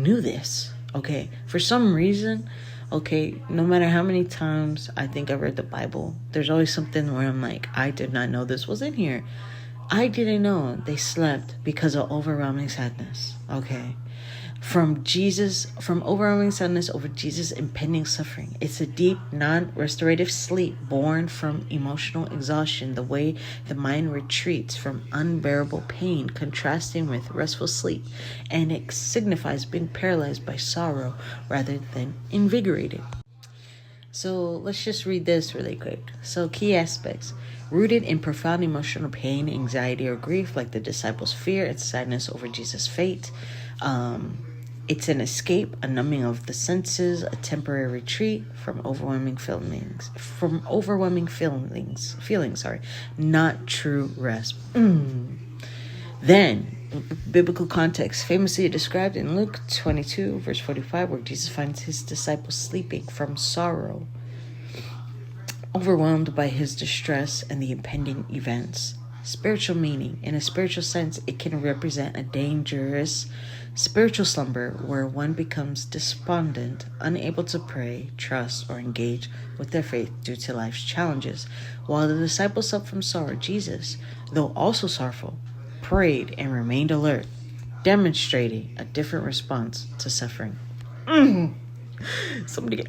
knew this. Okay, for some reason, okay, no matter how many times I think I've read the Bible, there's always something where I'm like, I did not know this was in here. I didn't know they slept because of overwhelming sadness. Okay. From overwhelming sadness over Jesus' impending suffering. It's a deep, non-restorative sleep born from emotional exhaustion, the way the mind retreats from unbearable pain, contrasting with restful sleep, and it signifies being paralyzed by sorrow rather than invigorated. So let's just read this really quick. So key aspects. Rooted in profound emotional pain, anxiety, or grief, like the disciples' fear and sadness over Jesus' fate. It's an escape, a numbing of the senses, a temporary retreat from overwhelming feelings. Not true rest. Then, biblical context, famously described in Luke 22, verse 45, where Jesus finds his disciples sleeping from sorrow, overwhelmed by his distress and the impending events. Spiritual meaning. In a spiritual sense, it can represent a dangerous spiritual slumber where one becomes despondent, unable to pray, trust, or engage with their faith due to life's challenges. While the disciples slept from sorrow, Jesus, though also sorrowful, prayed and remained alert, demonstrating a different response to suffering. Somebody get...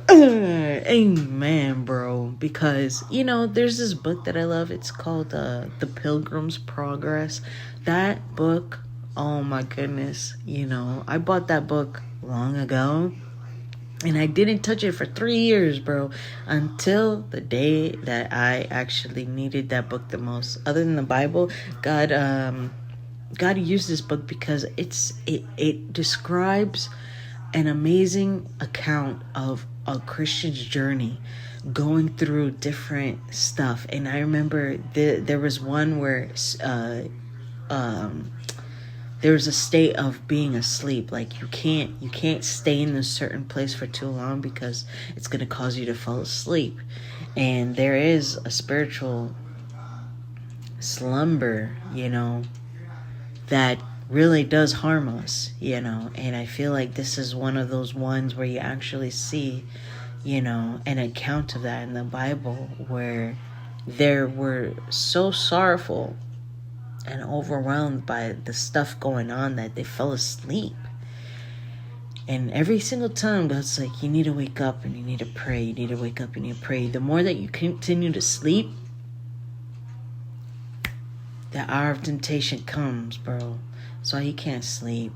amen, bro. Because, there's this book that I love. It's called The Pilgrim's Progress. That book, oh my goodness, I bought that book long ago. And I didn't touch it for 3 years, bro. Until the day that I actually needed that book the most. Other than the Bible, God used this book because it describes an amazing account of a Christian's journey going through different stuff. And I remember there was one where there was a state of being asleep. Like you can't stay in a certain place for too long because it's going to cause you to fall asleep. And there is a spiritual slumber, that really does harm us, and I feel like this is one of those ones where you actually see, an account of that in the Bible where they were so sorrowful and overwhelmed by the stuff going on that they fell asleep. And every single time God's like, you need to wake up and you need to pray, you need to wake up and you pray. The more that you continue to sleep, the hour of temptation comes, bro. So you can't sleep.